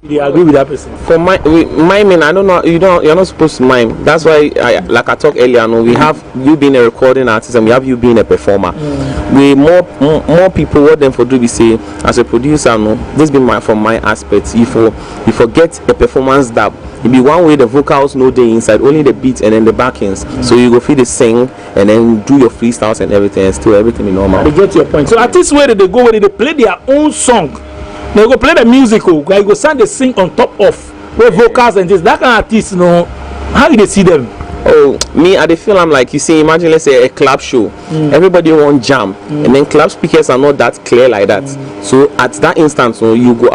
You agree with that person? For miming, I don't know. You're not supposed to mime. That's why, like I talked earlier, no, we have you being a recording artist and we have you being a performer. We more people. What them for do we say as a producer? No, this be from my aspect. You forget a performance that it be one way the vocals no day inside, only the beat and then the backings. So you go feel the sing and then do your freestyles and everything, and still everything be normal. I get your point. So artists where they go, where they play their own song. They go play the musical, like go sound they sing on top of where vocals and this. That kind of artists, you know, how do they see them? Oh, me at the film, I'm like, you see, imagine let's say a club show, everybody want jam, and then club speakers are not that clear like that. So at that instance, you go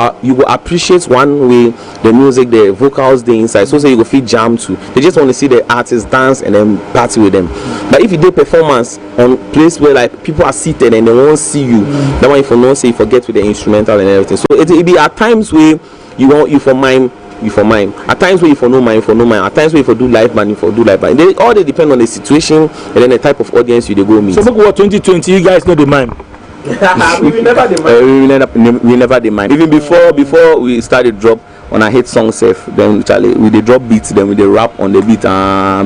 appreciate one way the music, the vocals, the inside. So you go feel jam too. They just want to see the artists dance and then party with them. But if you do performance on place where like people are seated and they won't see you, that one if you don't say you forget with the instrumental and everything. So it be at times where you want you for mime. At times where you for no mind, at times where you for do live band, you for do live band. They depend on the situation and then the type of audience you they go meet. So what 2020 you guys know the mime? we never demand. We never demand. Even before we started drop on a hit song safe, then we they drop beats, then we they rap on the beat,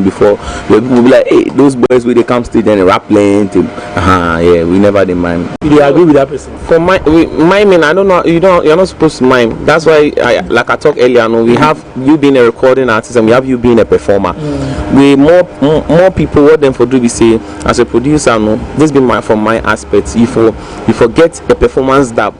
before we be like, hey, those boys with they come stage and they rap plenty. Yeah, we never demand. Do you agree with that person? For miming, I don't know. You're not supposed to mime. That's why, like I talked earlier, no, we have you being a recording artist and we have you being a performer. We more people. What them for do we say as a producer? No, this be from my aspect. You forget a performance that.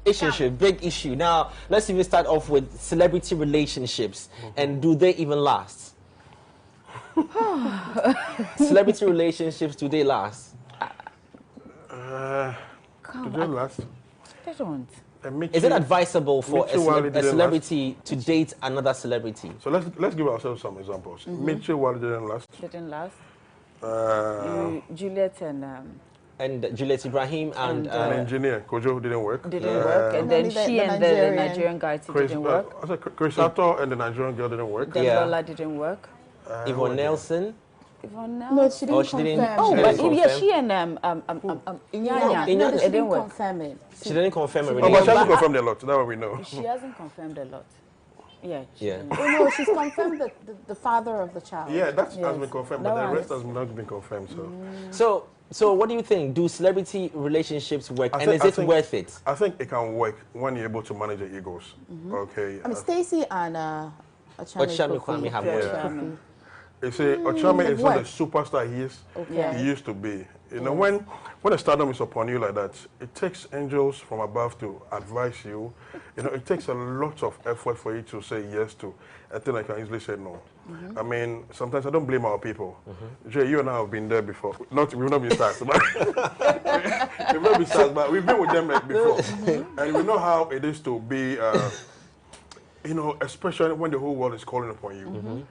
Relationship, big issue. Now, let's even start off with celebrity relationships. And do they even last? Celebrity relationships, do they last? Do they last? They don't. Is it advisable for a celebrity to date another celebrity? So let's give ourselves some examples. Mitchell Wally didn't last. Didn't last. Juliet and Juliet Ibrahim and an engineer, Kojo, didn't work. Didn't work. And then she and the Nigerian guy didn't work. Chris Atto and the Nigerian girl didn't work. Lola didn't work. Yvonne Nelson. No, she didn't confirm. Oh, but she and Inyanya didn't work. She didn't confirm everything. Oh, but she hasn't confirmed a lot. That's what we know. She hasn't confirmed a lot. Yeah. Oh, no, she's confirmed the father of the child. Yeah, that has been confirmed, but the rest has not been confirmed. So what do you think? Do celebrity relationships work, and is it worth it? I think it can work when you're able to manage your egos. Okay. I mean, Stacey and Ochame Kwame have worked. You see, Ochame is not the superstar he used to be. You know, when a stardom is upon you like that, it takes angels from above to advise you. You know, it takes a lot of effort for you to say yes to a thing I can easily say no. I mean, sometimes I don't blame our people. Jay, you and I have been there before. We've not been stars, but we've not been stars, but we've been with them like before, and we know how it is to be. You know, especially when the whole world is calling upon you.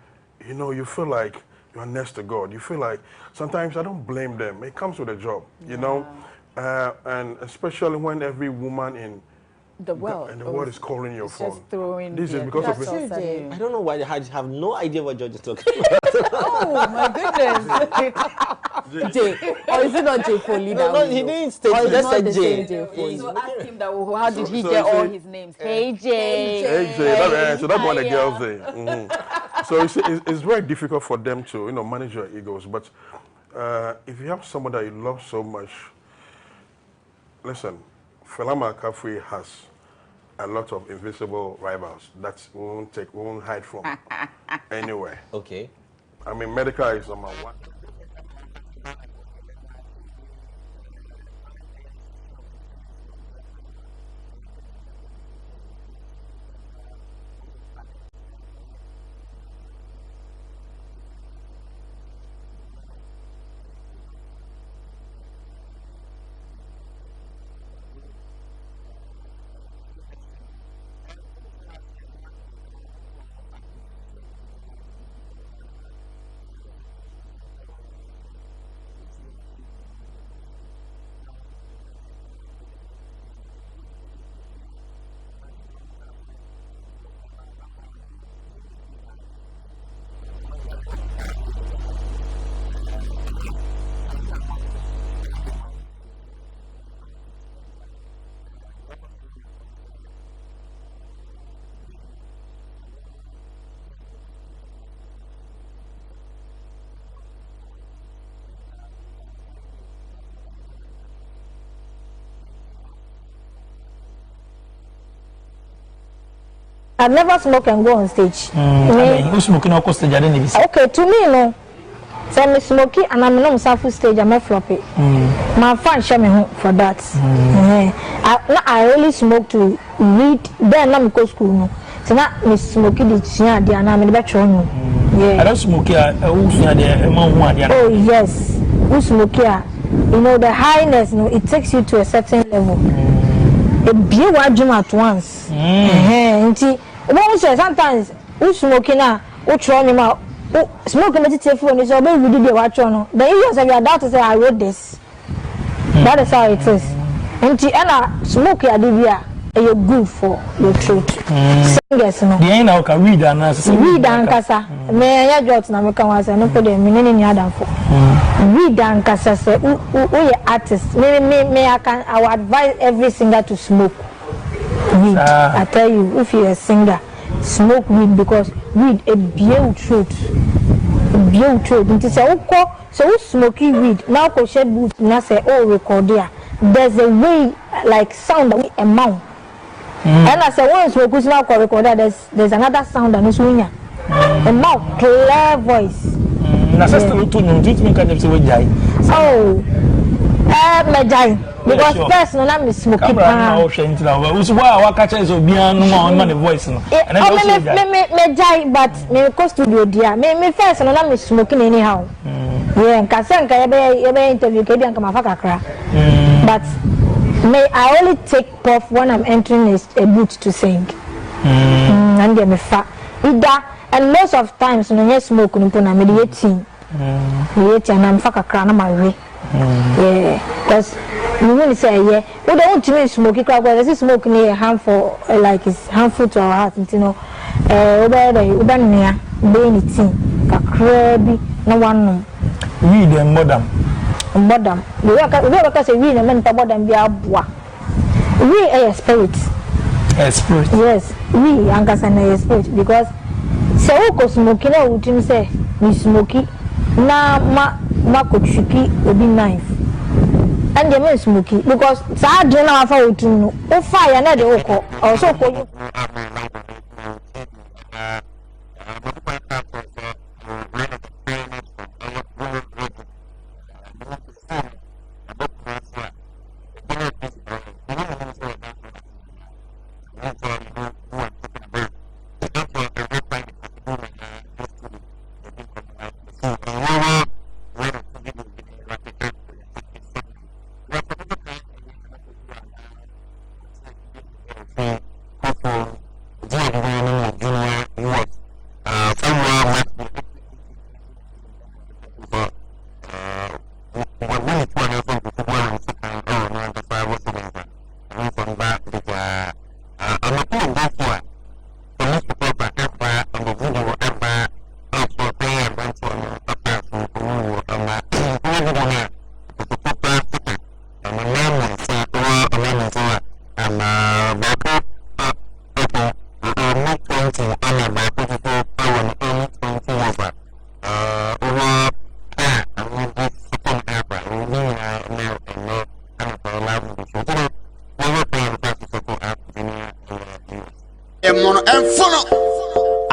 you know, you feel like you are next to God. You feel like sometimes I don't blame them. It comes with a job, you know, and especially when every woman in the world is calling your phone. This is because of it. I don't know why I have no idea what George is talking about. Oh my goodness. J. Or is it not J Foley? No, he didn't state it. He just said J. So ask him that. How did he get all his names? Hey J. So that's what the girls say. So it's very difficult for them to, you know, manage your egos. But if you have someone that you love so much, listen, Felama Kafui has a lot of invisible rivals that we won't hide from anywhere. Okay. I mean, medical is number one. I've never smoked and go on stage. You smoking on stage, I didn't even. Okay, to me, no. So I'm smoking and I'm not on stage. I'm a floppy. My fan share me for that. I only smoke to read. Then I'm go school. No, so now me smoking the chia. The and I'm in the bedroom. Yeah. I don't smoke here. Oh yes, we smoke here. You know the highness. No, it takes you to a certain level. A beer wajum at once. Sometimes we smoking now, we try me out. Smoking meditate phone is always we do the watch on. The years of your doubt to say I wrote this. That is how it is. And smoke your DVR, you're good for your throat. Singers, no. The end of read and kasa. May I jot na make was no put them in any other for. Read and kasa say, we artists. May I can I would advise every singer to smoke. Weed. I tell you, if you're a singer, smoke weed because weed a beautiful truth. It is so we smoking weed. Now go shed boot now say record there. There's a way like sound that we amount. And I say once we now record there's another sound that is winning. A mouth clear voice. Because first no na me smoking voice no me jai but me go studio dia me first no na me smoking anyhow yeah nka ye be interview ke dia nka mafa kakra but I only take puff when I'm entering a booth to sing and me fa ida and most of times no yes smoke no na me dey tea na me fa kakra na ma we yeah because you will say yeah we don't want to smoke because there's smoke near harmful like it's harmful to our heart you know near being eating kakra no one we them modern we work say we na mental modern be aboa we a spirit yes we ankasa na spirit because so we smoking na we think say we smoky na ma ko tricky obi knife and the men smoky because sa adre na afa otum no o fire na de okọ also ko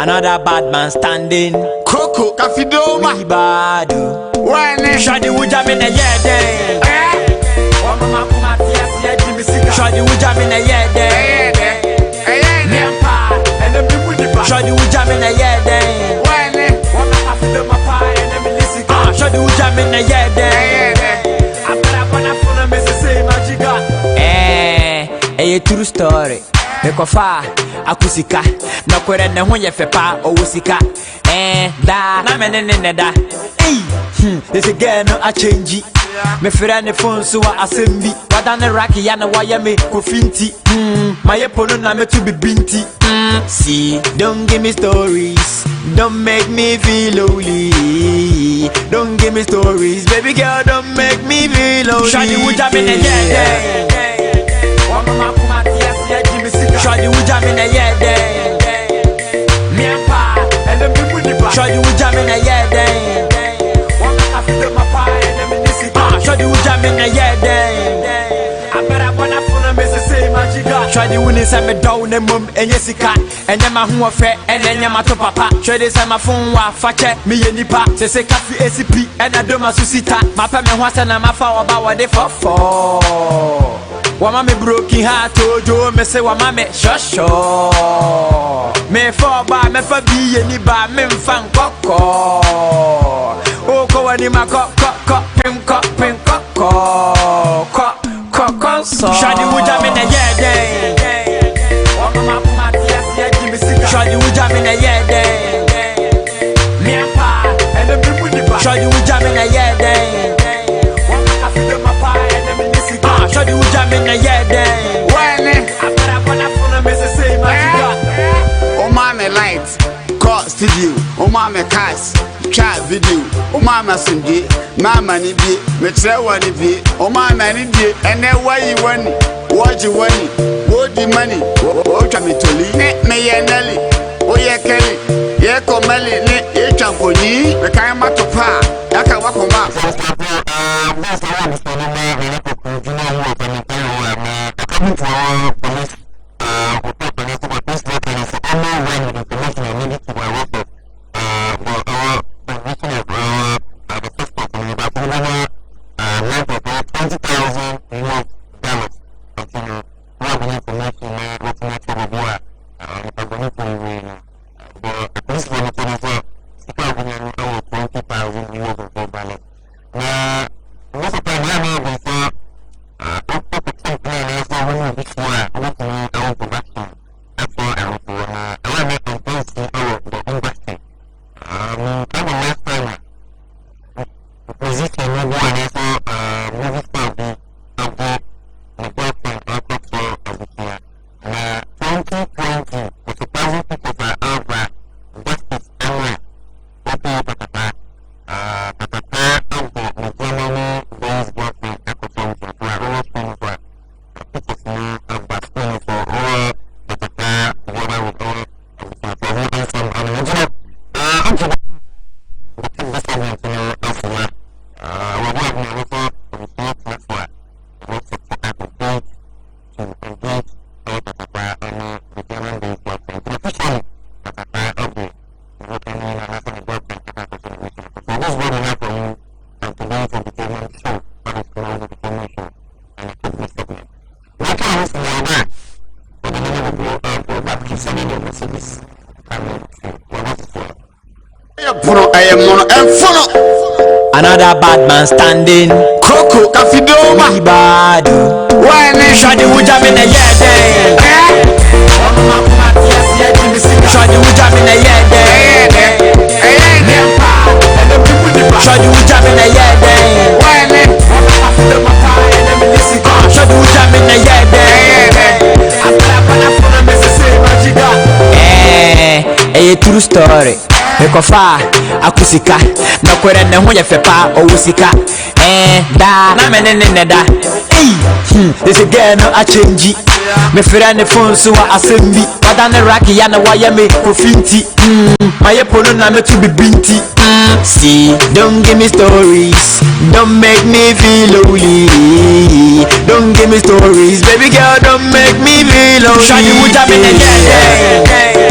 Another bad man standing. Coco, Cafidoma. We bad. When Shadi Wujam in a year day. Shadi Wujam in a year day. Shadi Wujam in a year day. Shadi Wujam in a year day. A true story. Mekofa akusika na kwere ne ho ye fepa owusika da na menene da this again no a change me fira ne phone so asembi wada ne rack ya na waya me kofinti my pono na me to be binti see don't give me stories, don't make me feel lonely, don't give me stories, baby girl, don't make me feel lonely. Shadi Wujam in the yeah. Shadi Wujam in a year day. Shadi Wujam in a year day. Shadi Wujam in a year day. Shadi Wuni send me down and mum and Jessica and then my home affair and then my to papa. Shadi send my phone wa fache me nipa. Say coffee ACP and I do my susita. My payment was and I'm a foul about what they for. Wama me broken heart ojo me say wama me shosho me for ba me fa bi eni ba me mfa nkoko o ko wani ma ko pim ko so Shadi Wujam in a year day. Shadi Wujam in a year day. Shadi Wujam in a year day. Shadi Wujam in a year day. Oh mama lights, call studio. Oh mama cast, chat video. Oh mama Sunday, mama ni bi, me try one bi. Oh mama ni bi, and then why you want it? What you want it? What the money? Oh chami toli, me ye Nelly. Oh ye Kelly, ye Komeli, ye champoni. Me kaya matopa, yaka wakoma. Another bad man standing. Coco, Cafidoma. We bad. When Shadi Wujam in a year day. Shadi Wujam in a year day. Shadi Wujam in a year day. Shadi Wujam in a year day. A true story. Mekofa akusika na kwere ne ho ye fepa owusika da na menene da this again no a change me fira ne phone so asembi wada ne rack ya na waya me kofinti my pono na me to be binti see don't give me stories, don't make me feel lonely, don't give me stories, baby girl, don't make me feel lonely. Shadi Wujam in a year day.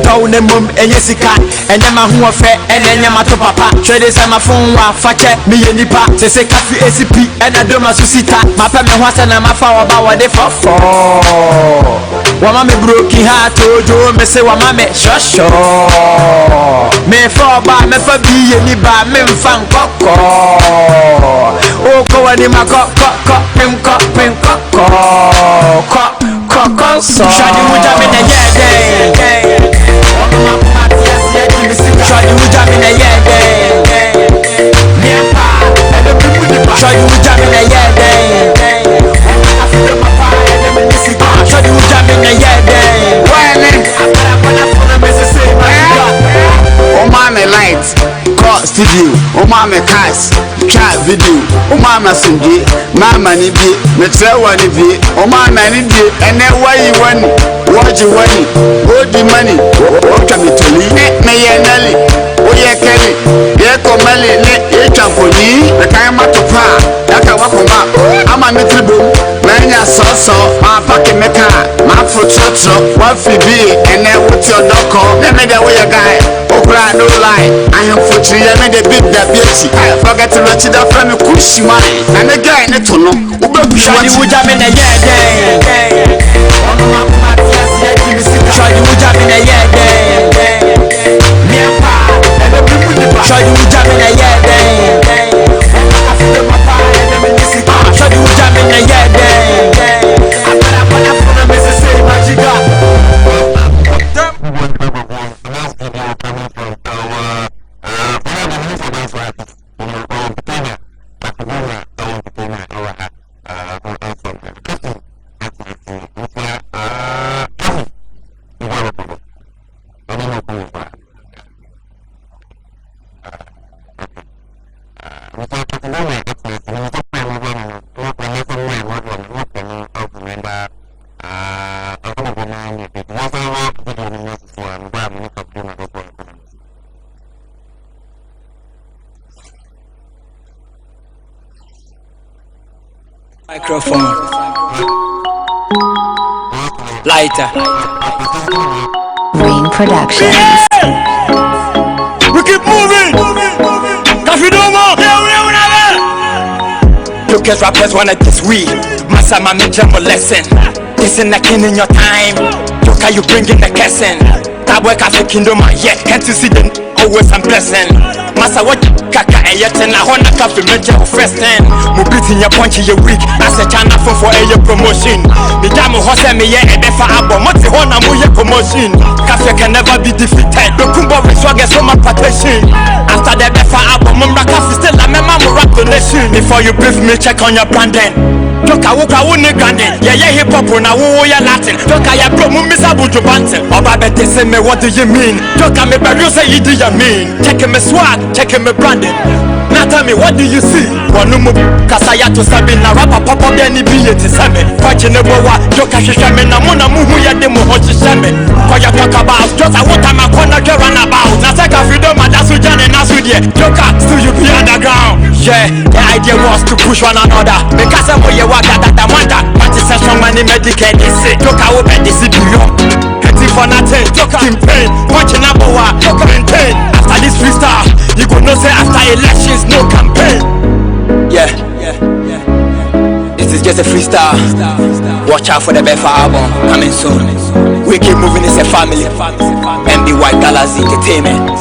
down the mum and yesika and then my who affair and then yamato papa trade say my phone wa fache me nipa say say kafi ACP and I do my susita my peme hwasa na my fa ba wa de for wa ma me broken heart ojo me say wa ma me shosho me for ba me fa bi ni ba me mfa nkoko o ko wa ni ma ko pim ko so shadi wuja me na yeah shadi wuja me na yeah shadi wuja me na yeah shadi wuja me na yeah oh mama lights call studio oh mama cars try video oh mama sunday mama ni bi me trewa ni bi oh mama ni bi ene why one watch you one hold the money what can me tell you me ye nali o ye kele ye ko mali ne e champoni the kind matopa yaka wakoma ama me tribo manya so ma pack me car ma fototo wa fibi ene wuti odoko me dey we guy okra no lie I am for 3 years me dey big that beauty I forget to let that from me kushi man na me guy ne to no ubebu shadi wuja me na yeah shadi wuja me na yeah shadi wuja me na yeah shadi wuja me na yeah microphone lighter Rain Productions. we keep moving Kafidoma look at rappers wanna this week massa my jumbo lesson this in the king in your time look how you bring in the cassin that work as a kingdom yeah can't you see them always I'm blessing massa what kaka yet and I wanna cafe major first ten mo beating your punch your week as a channel for a promotion me jam horse me yeah e be for abo mo ti hona mo ye promotion cafe can never be defeated the kumbo we swag so my partition after the be for abo mo cafe still a member mo rap donation before you brief me check on your branding Toka wuka wuni grandin yeah hip hop na wo ya Latin Toka ya bro mu misa buju bantin Oba bete say me what do you mean Toka me beru say you do you mean Check me swag, check me branding Now tell me what do you see Wanu mu kasa ya to sabi na rapper pop up any be it same Kwachi ne bowa Toka shisha me na muna muhu ya de mu hochi shame Kwa ya talk about Just a water ma kona ke run about Na seka freedom and that's ujane na sudie Toka still you be underground Yeah, the idea was to push one another Make us a boy waka that I wonder What is a strong man in Medicaid they say Toka will bet this billion Getting for nothing, Toka campaign Watching a boa, Toka maintain After this freestyle, you go know say after elections no campaign Yeah, this is just a freestyle Watch out for the Befa album, coming soon We keep moving, it's a family MBY Galaxy Entertainment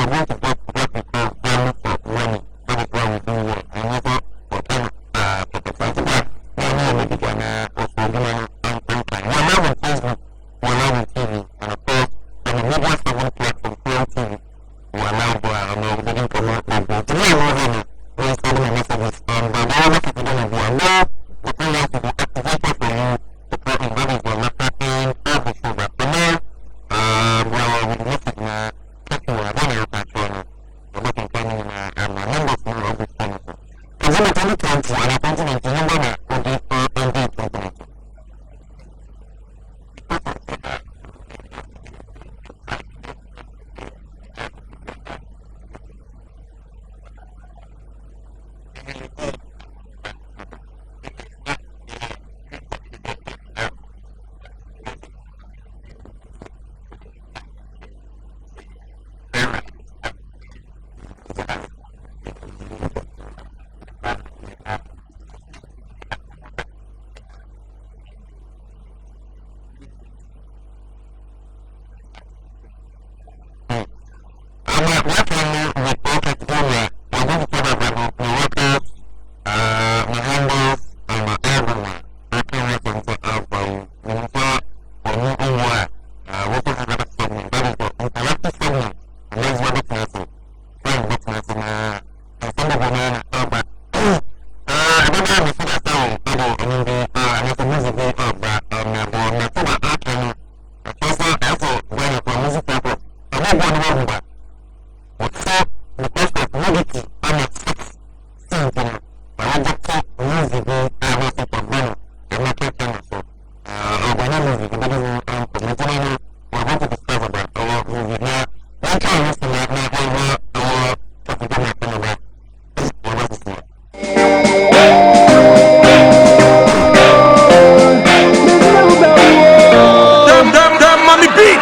we're going to work with what we call value for money. That is what we do.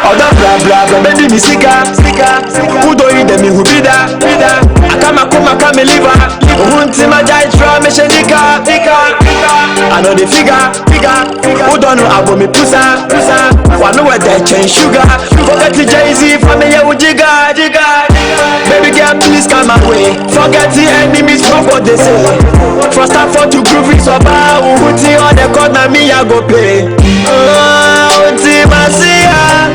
Oh, that blah blah blah, baby me sika. Who do you me who be that? I come me liver. Hunti my jai try me shenika. I know the figure. Who don't know about me pusa. One know where they change sugar. Forget the Jay-Z for me, yeah, jigga. Baby girl, please come my way. Forget the enemies, fuck what they say. First and for to prove it's about Hunti on the corner, me I go pay. Hunti Masia.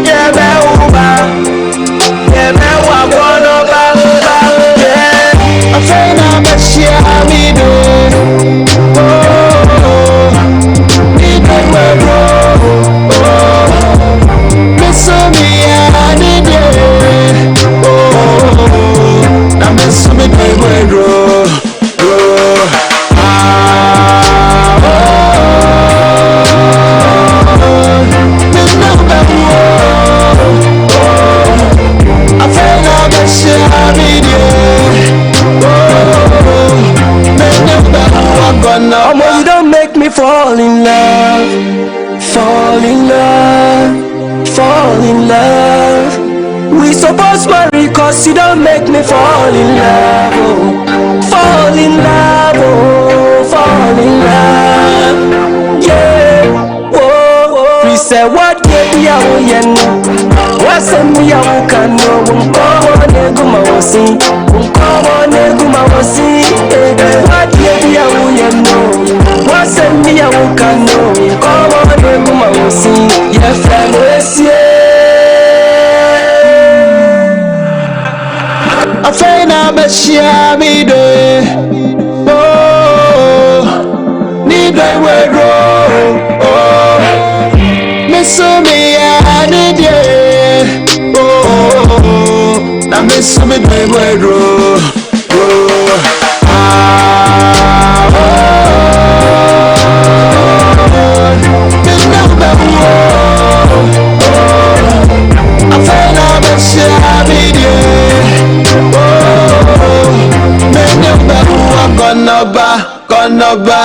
Yeah, I'm saying I'm a share me do. Me do miss me I need it. I miss me you don't make me fall in love. We supposed marry cause you don't make me fall in love. Fall in love. Yeah. Whoa. We said what baby I will what's in me I will can know. What baby I will know. What's in me I will can know. Come on, see. Yeah, fellas, I find I'm a share me day. Oh, need I wear miss me I need you. Oh, now miss me I wear I find I'm a share me day. Gonna ba.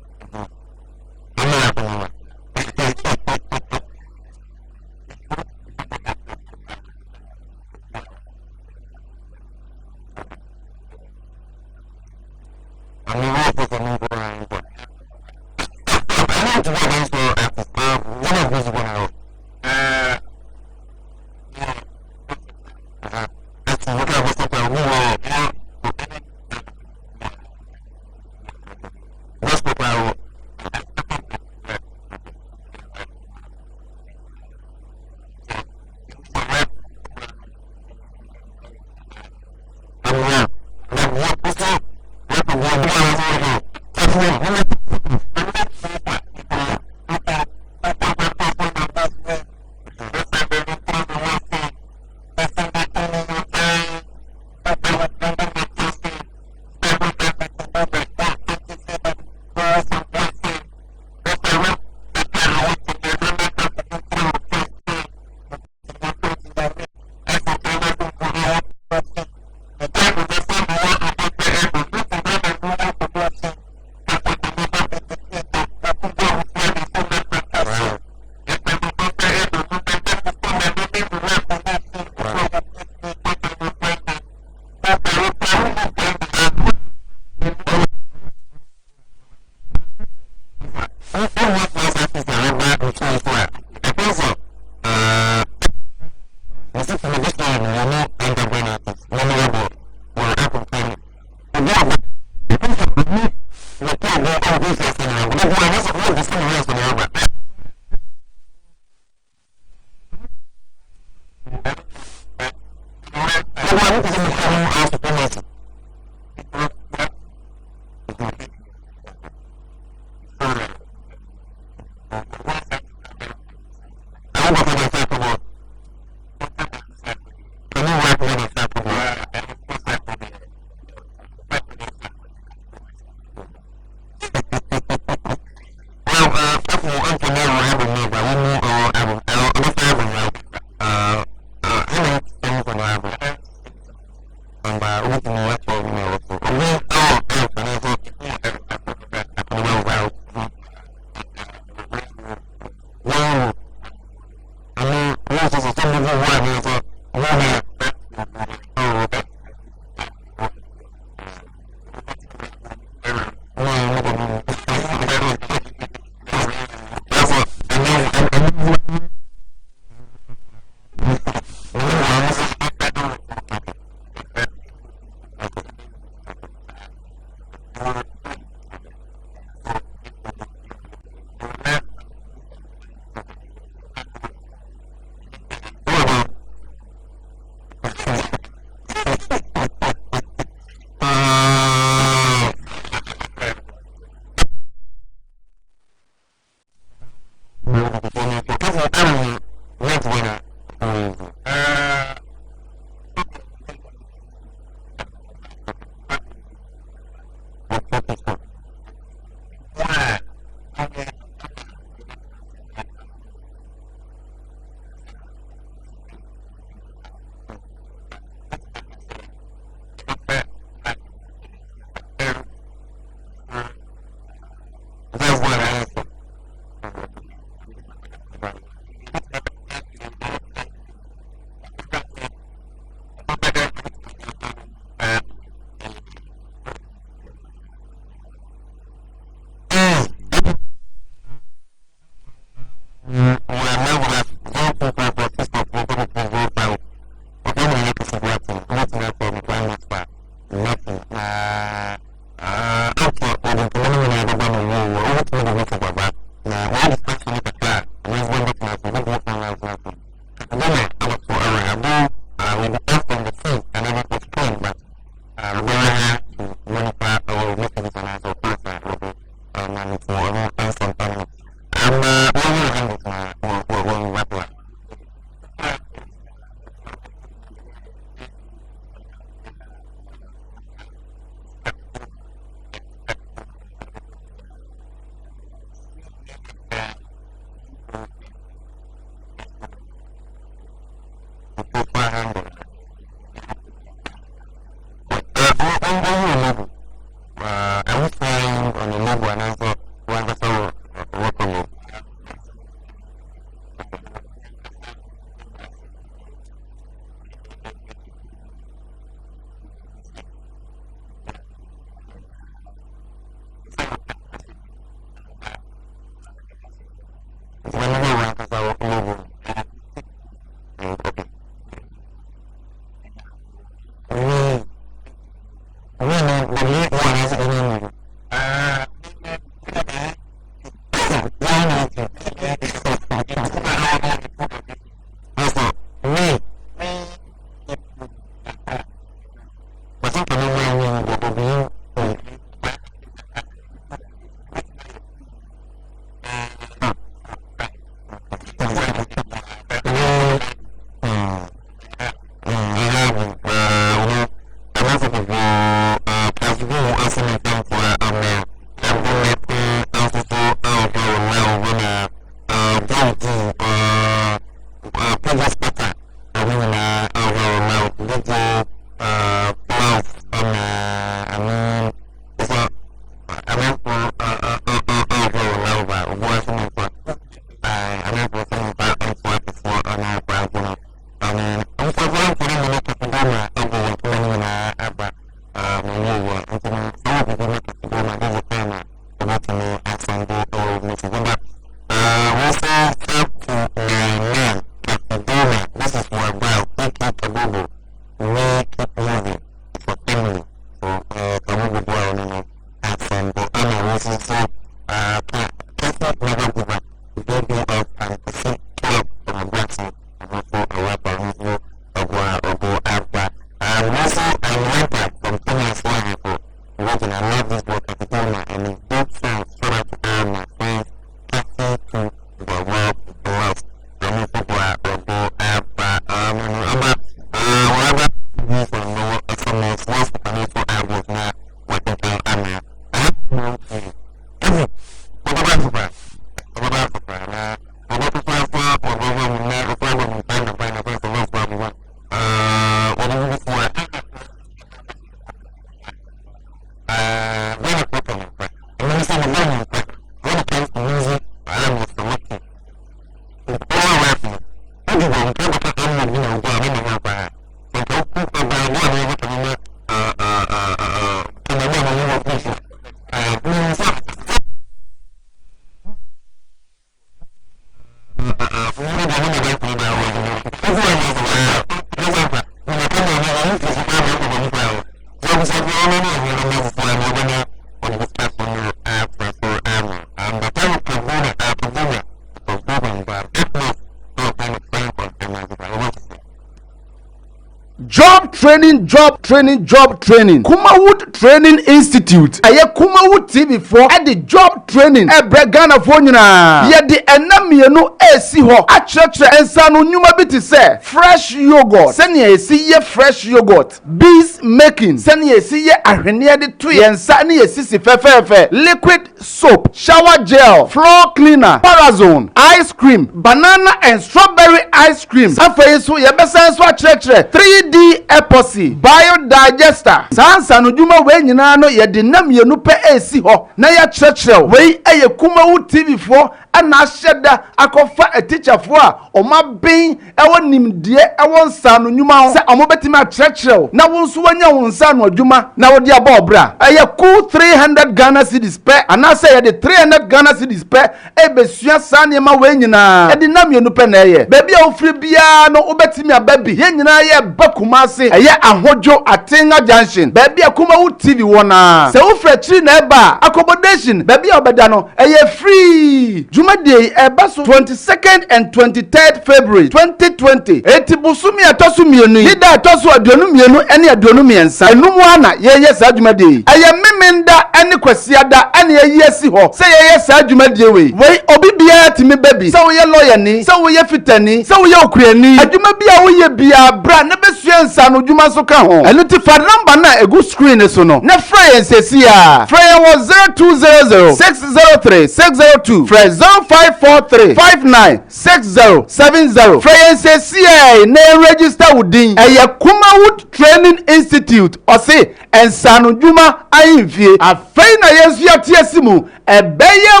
job training Kumawood Training Institute aye Kumawood TV for at the job training ebre Ghana for nyina ye de enamienu esi ho a church ensa no nyuma bi te se fresh yogurt sene esi ye fresh yogurt bees making sene esi ye ahwene de to ye ensa ne esi fefefe liquid soap shower gel floor cleaner parazone ice cream banana and strawberry ice cream afa so ye besa so a church 3D epoxy biodigester sansa no dwuma we nyina no ye de nam ye no pe esi ho na ya churchill we wei eye Kumawood TV for ana ahyeda akɔfa a teacher for a ɔma ben ɛwɔ nimdie ɛwɔ nsa no nnwuma ho sɛ ɔmo betimi akyerɛkyerɛw na wo nso wanya wo nsa no adwuma na wo de aba obra ɛyɛ cool 300 Ghana cedis pɛ ana sɛ yɛ de 300 Ghana cedis pɛ ebesua saa nneɛma wei nyinaa ɛde na mienu pɛ na ɛyɛ baabi a ofiri bia no wobetimi aba bi yɛn nyinaa yɛ ba Kumase ɛyɛ ahodwo Atenga junction baabi a Kumawood TV wɔ na sɛ wofra kyiri na ɛba accommodation baabi a obɛda no ɛyɛ free Jumadi eba so 22nd and 23rd February 2020 eti busumi atosu mienu ida atosu aduonu mienu ene aduonu miensa enum ana ye saa Jumadi eye memenda ene kwasiada ene ye si ho se ye saa Jumadi we obi bia timi baby se wo ye lawyer ni se wo ye fitani se wo ye okuani adwuma bia wo ye bia bra na besua nsa no dwuma so ka ho enu ti fa number na egu screen so no na fra ye nsesi a fra ye was 0200 603 602 fra 0543596070 Friends CA na register within a Kumawood Training Institute or say and Sanu Juma Ayinfie a faina yesu ya tiesimu e beye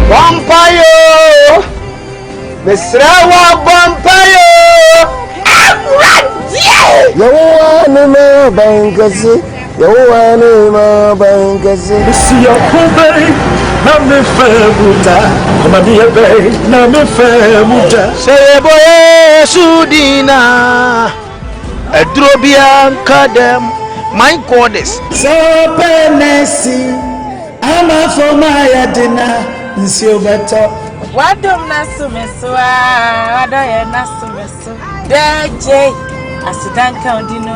Vampire Mesrawa Vampire Yawana Bankasi Yawana Bankasi See your home, na me femuta, ama mi ebe, na me femuta. Seboye Sudina Edrobian Kadem my goddess So penesi ama for my adina nsio beto Wadom nasumeswa wadoye nasumeso DJ asidanka ondino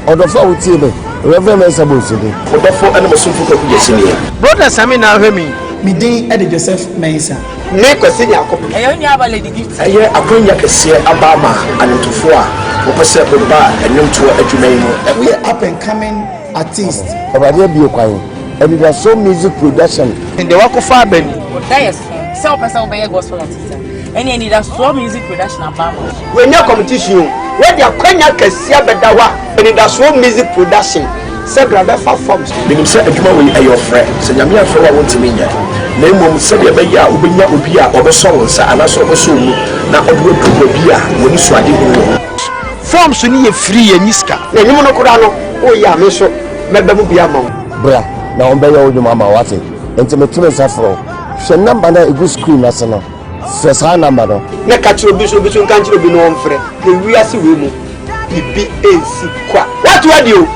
Odofo utiebe Reverend Mensabosidi Odofo ene mesumfu ko kujesinia Brother Sami na hwemi midin Ede Joseph Mensa me kwesi ni akop eyo nya aba lady gift eye akonya kese abama anotofo a wopese boba enumto adwuma yi no we up and coming artist Obade bi okwan and there so music production in the wakofa abani yes so person obey gospel artist and you need a strong music production about when your competition where the akonya kese abedawa and there so music production say grab forms binim say adwuma we ayo frɛ sɛ nyame afɛ wa wontimi nya na mmom sɛ de bɛyɛ a wobɛnya obi a ɔbɛsɔ wo nsa anaasɛ ɔbɛsɔ mu na ɔde ɔdu bi a wɔni so ade hu forms ni ye free ye niska na nyimo no kura no o ya me so mɛbɛ mu bia ma bra na on bɛyɛ wo dwuma ma wate enti metumi safro hwɛ number na egu screen ase no sɛ saa number no na ka kyerɛ obi so nka kyerɛ obi no wɔn frɛ na wiase we mu bibi ensi kwa what radio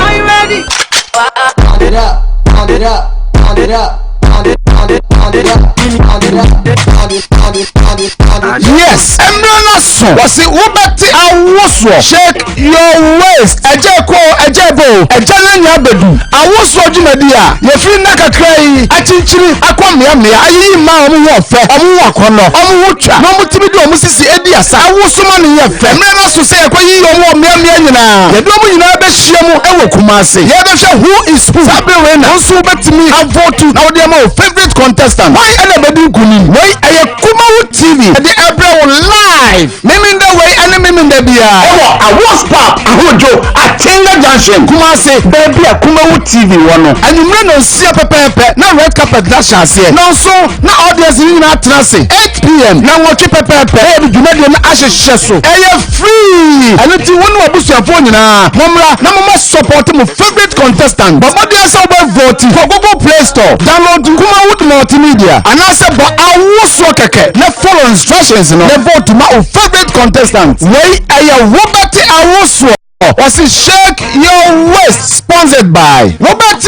Are you ready? Pound it up, pound it up, pound it up, pound it, pound it, pound it up, pound it up, pound it, pound it, pound it, pound it. Yes, Emrana so was it Ubati Awoswo shake your waist ejeko ejebo ejananya bedu Awoswo Jumadia ye free na kakra yi achinchiri akwamia mia ayi ma omu wo fe omu wakono omu wo twa no mutimi de omu sisi edi asa Awosoma ne ye fe Emrana so say ekwayi omu mia mia nyina ye do omu nyina be hia mu ewo Kumase ye be hwe who is who sabe we na nso betimi avote na wo de ma favorite contestant why ene bedu kunim why aye Kumawood TV the Ebra live meaning the way and meaning the bia I was pop ahojo Atenga junction Kumase baby Kumawood TV wono anumre no sia pepepe na red carpet dash ase no so na audience ni na trance 8 p.m. na wochi pepepe e bi dwumade na ahyehye so free and ti wonu abusuafo nyina momra na mama support mo favorite contestant bobodi asa oba vote for Google Play Store download Kumawood multimedia and asa ba Awoswo keke na follow instructions no the vote my favorite contestant wey aya Robert Awoswo was shake your waist sponsored by Robert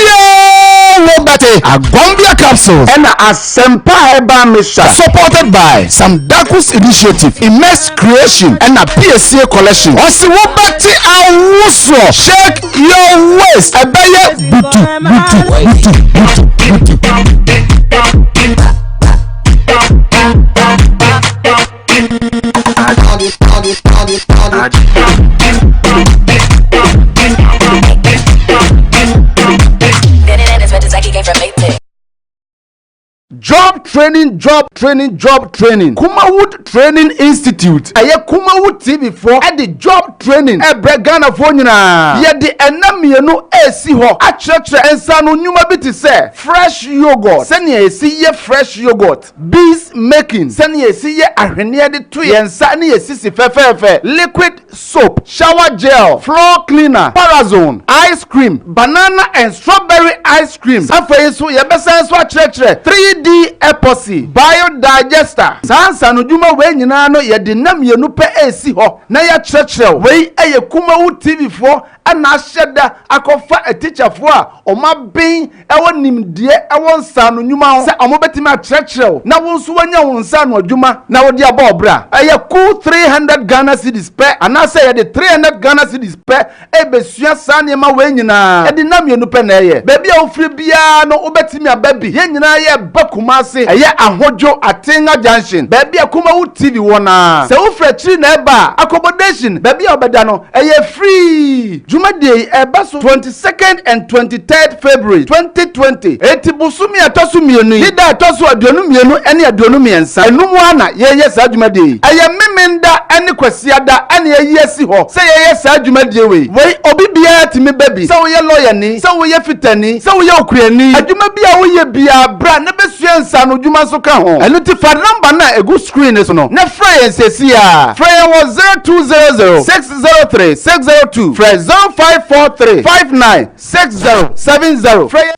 Agombia capsules and Asempa Eba Misha supported by some Dakus initiative immense creation and a PSA collection was Robert Awoswo shake your waist abeye butu Job training. Kumawood Training Institute. Aye Kumawood TV4 at the job training. Ghana for nyina. Ye the enamienu esi ho. Achechre ensano nyuma biti se. Fresh yogurt. Sani esi ye fresh yogurt. Bees making. Sani esi ye ahwene de to ye nsani esi si fefefe. Liquid soap, shower gel, floor cleaner, parazone, ice cream, banana and strawberry ice cream. Safa so ye besa so achechre 3D epoxy, biodigester. Sansa no dwuma we nyina no ye de nam ye no pe esi ho. Na ya chechre we eye Kumawood TV4 ana ahyeda akofa a teacher fo a oma ben ewo nimdie ewo nsa no nyuma ho se omo betimi achechre na wo nso wanya wo nsa no adwuma na wo de aba obra eye cool 300 Ghana cedis pe ana se ye de 300 Ghana cedis pe e besua sane ma we nyina e de nam ye no pe na eye bebi a ofri bia no wo betimi ababi ye nyina ye bakuma ase eye ahojo Atenga junction bebi a Kumawood TV wona se wo fra chiri na eba accommodation bebi a obeda no eye free Jumade ebaso 22nd and 23rd February 2020. Etibusumi atosu mienu. Yida atosu aduonu mienu eni aduonu miensa. Enumu ana ye sa jumade. Eye memenda eni kwesiada eni ye si ho. Se ye sa jumade we. We obi bia timi baby. Se wo ye lawyer ni, se wo ye fitani, se wo ye okuani. Adwuma bia wo ye bia bra na besua nsa no dwuma so ka ho. Enu ti fa number na egu screen so no. Na frɛ yen sesi a. Frɛ yen was 0200 603 602. Frɛ 0543 596070. Frey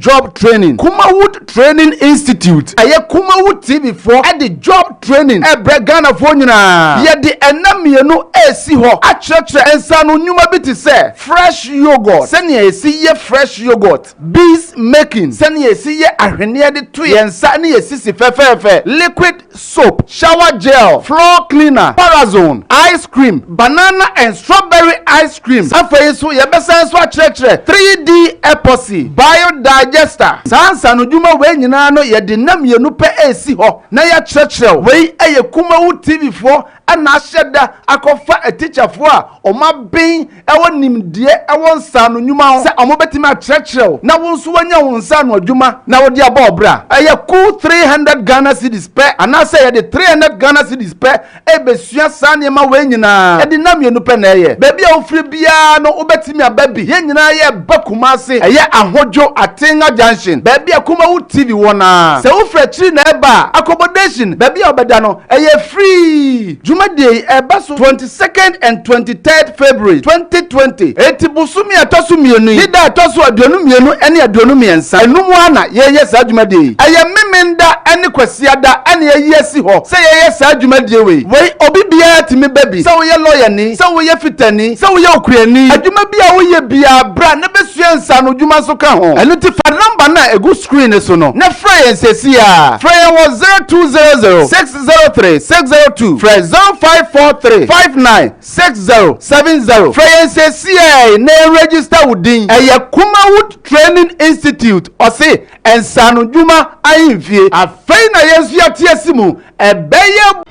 job training Kumawood Training Institute. Aye Kumawood TV for at the job training ɛbrɛ Ghana fo nyinaa yɛde ɛnamienu esi hɔ akyerɛkyerɛ nsa no nnwuma bi te sɛ fresh yogurt sɛnea esi yɛ fresh yogurt bees making sɛnea esi yɛ ahweneɛ de to yɛn nsa ne yɛsisi fɛfɛɛfɛ liquid soap shower gel floor cleaner parazone ice cream banana and strawberry ice cream afei so yɛbɛsan so akyerɛkyerɛ 3D epoxy biodigester saa nsa no nnwuma wei nyinaa no yɛde namienu pɛ esi hɔ na yɛakyerɛkyerɛ wei ɛyɛ Kumawood TV foɔ ana ahyɛ da akɔfa atikyafo a ɔma ben ɛwɔ nimdeɛ ɛwɔ nsa no nnwuma ho sɛ ɔmo betimi akyerɛkyerɛ na wo nso wanya wo nsa no adwuma na wo de abɔ obra ɛyɛ cool 300 Ghana cedis pɛ anase yɛde 300 Ghana cedis pɛ ebesua saa nneɛma wei nyinaa ɛde namienu pɛ na ɛyɛ baabi a wofiri biara no wobetimi aba bi yɛn nyinaa yɛ ba Kumase ɛyɛ ahodwo Atenga junction baabi a Kumawood TV wɔ na sɛ wofiri akyiri na ɛba accommodation baabi a ɔbɛda no ɛyɛ free Jumadi eba so 22nd and 23rd February 2020 eti busumi atosu mienu ida atosu aduonu mienu ene aduonu miensa enum ana ye saa Jumadi eye memenda ene kwasiada ene ye si ho se ye saa Jumadi we obi bia timi baby se wo ye lawyer ni se wo ye fitani se wo ye okuani adwuma bia wo ye bia bra na besua nsa no dwuma so ka ho eno ti fa number na egu screen so no na frɛ yɛn sesia frɛ yɛn wɔ 0200 603 602 frɛ 0543 596070 frɛ yɛn sesia na register wudin ɛyɛ Kumawood Training Institute ɔse nsa no dwuma ayimfie afei na yɛn so yɛte asimu ɛbɛyɛ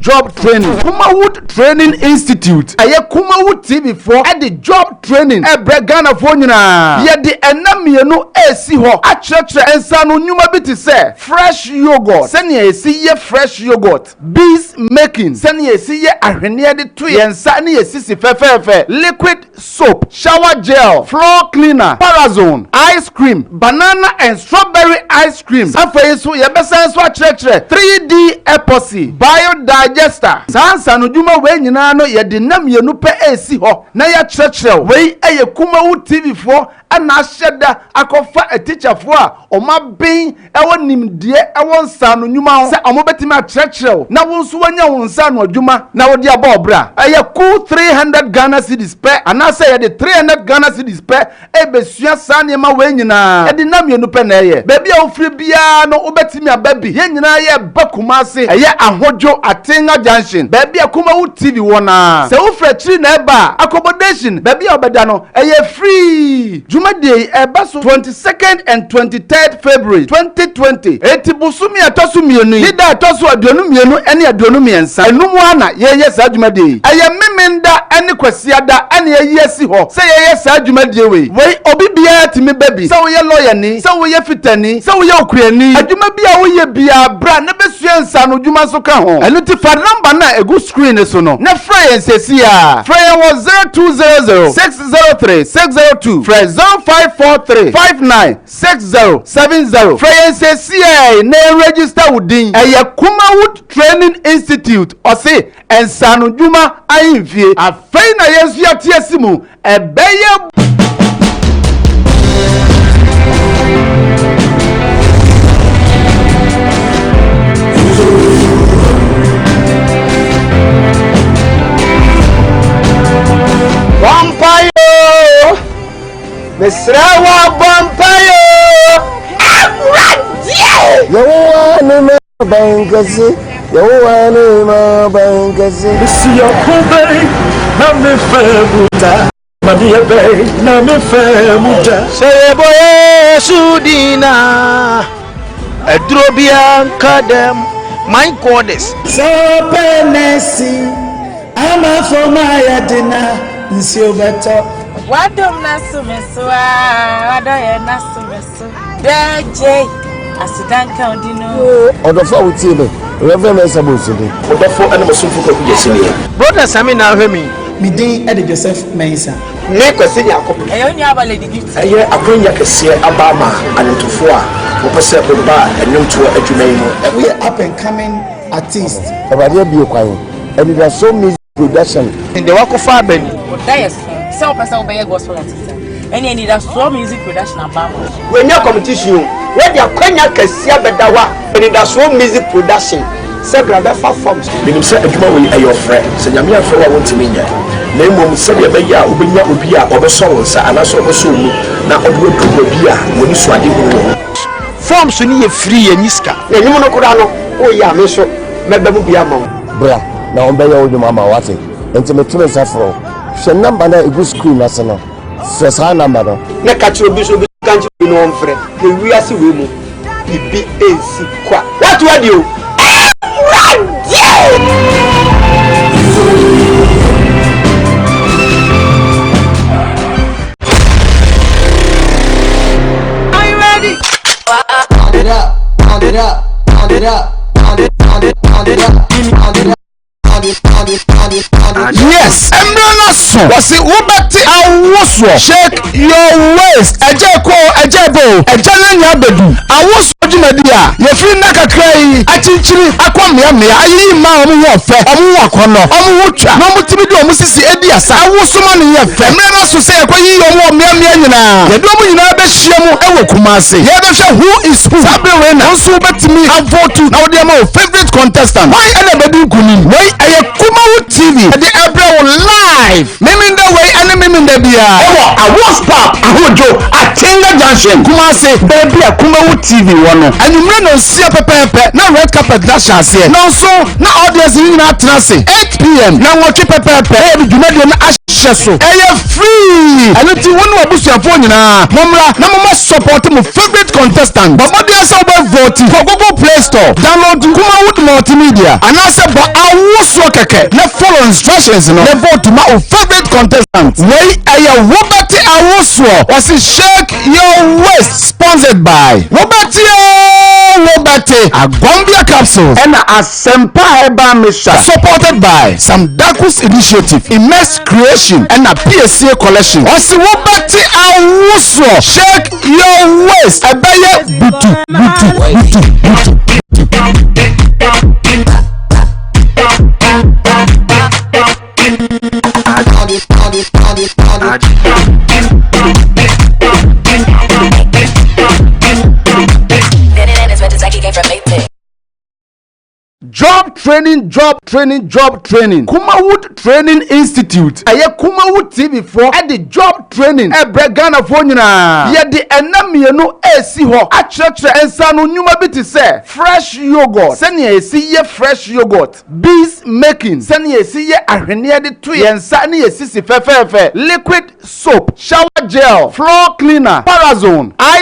Job training. Kumawood Training Institute. Aye Kumawood TV for at the job training. Ghana for nyina. Ye the enamienu esi ho. A church ensa no nyuma bi te say fresh yogurt. Sani esi ye fresh yogurt. Bees making. Sani esi ye ahwene de to yensa ne esi si fefefe. Liquid soap, shower gel, floor cleaner, parazone, ice cream, banana and strawberry ice cream. Afei so ye besa so a church 3D epoxy biodigester sansa no dwuma we nyina no ye de nam ye no pe esi ho na ya churchill we eye Kumawood TV for ana ahyeda akɔfa a teacher fo a ɔma ben ɛwɔ nimdie ɛwɔ nsa no nnwuma ho sɛ ɔmo betimi akyerɛkyerɛw na wo nso wanya wo nsa no adwuma na wo de aba obra ɛyɛ cool 300 Ghana cedis pɛ anase yɛ de 300 Ghana cedis pɛ ebesua saa nneɛma wɔ nyinaa ɛde nam yɛ no pɛ na ɛyɛ baabi a ofiri bia no wo betimi ababi yɛ nyinaa yɛ Kumasi ɛyɛ ahodwo Atenga Junction baabi a Kumawood TV wona sɛ wo fra chiri na ɛba accommodation baabi a obɛda no ɛyɛ free Jumadi ɛba so 22nd and 23rd February 2020 eti busumi atosu mienu lida atosu aduonu mienu ɛne aduonu miensa enum ana yɛyɛ saa Jumadi ɛyɛ memenda ɛne kwasiada ɛne yɛyɛ si hɔ sɛ yɛyɛ saa Jumadi we obi bia timi baby sɛ wo yɛ lawyer ni sɛ wo yɛ fitani sɛ wo yɛ okuriani adwuma bia wo yɛ bia bra na besua nsa no dwuma so ka ho ɛno ti fa number na egu screen so no na fra yɛn sesi a fra yɛn wɔ 0200 603 602 fra 0543 596070 fra yɛn sesi a na register wudin ɛyɛ Kumawood Training Institute ɔse nsa no dwuma ayimfie afei na yɛn so yɛ tie simu ɛbɛyɛ Vampire, Mesrawa Vampire. You want to bankasi, you want to bankasi. See your cobe, na me femuta, mania bay, na me femuta. Say boy, Sudina, a drobian kadem, my goddess. So penesi, I'm a for my dinner. Nsiobeto wadom nasumeso wadoye nasumeso DJ asidanka ondino odofo awutie reverend Mensabosidi odofo ene mosumfu ko yesini brother Sami na hwemi midin Ede Joseph Mensa me kwesi ni akop eyo ni abale di gift eye akonya kese abama anotofo a wopese oba enwonto adwuma yi no we are up and coming artist obade bi kwan and there are so music production in the wakofa bani yes so person obey gospel artist any need a strong music production about when your competition where the akwanya kasia bedawa and there so music production say grab forms binim say adwuma we ayo frɛ sɛ nyame afɛ wa wontimi nya na mmom sɛ de bɛya obenya obi a obeso wonsa anaso obeso mu na odo obi a woni so ade hu forms ni ye free ye niska enyim no kura no o ya me so mebamu bia ma bra na on bɛya odwuma ma wate enti metime safro hwɛ number na egu screen ase no frɛ number no na ka kyerɛ obi so bi kanchi bi no mfrɛ na wiase we mu bibi ensi kwa what radio Are you ready? Pound it up, pound it up, pound it up, pound it, pound it, pound it up, pound it up. Yes, Embrace was it Ubati Awoswo. Shake your waist. Ejeko, Ejebo, Ejalanya Bedu. Awoswo Jumedia. Your free Naka Cray. Achinchiri, Aquamia, Ayi Ma, Omuwafe, Omuwakono, Omuwacha, Nomutimido, Musisi Ediasa. Awoswoman Yefe. Embrace say, Aquayi, Omuamia. The Domu Yunabe Shiamu Ewo Kumasi. Yabesha, who is who? Sabrina, also bet me have voted now their favorite contestant. Why anybody couldn't? Why Kumawood TV the April live meaning the way and meaning the bia I was pop ahojo Atenga Junction Kumasi baby Kumawood TV one and you know see pepe na red carpet dash here now so na audience in na trance 8 p.m. na watch pepe e be jumadi na ahyeso free and it wonu abusuafo nyina momra na mama support my favorite contestant but body say vote for Google Play Store download Kumawood multimedia and I say but awuso keke na follow instructions no na vote my favorite contestant wey aya Robert Awuso was shake your waist sponsored by Robert Agombia capsules and Asempa Eba Misha supported by some Dakus initiative immense creation and a PSA collection was Robert Awuso shake your waist abaya butu training, job training. Kumawood Training Institute. Aye Kumawood TV for at the job training. Ghana for nyina. Ye the enamienu esi ho. Achechre ensa no nyuma bi te say fresh yogurt. Send ye see ye fresh yogurt. Bees making. Send ye see ye ahwene de to ye nsa ne ye sisi fefefe. Liquid soap, shower gel, floor cleaner, Parazone, eye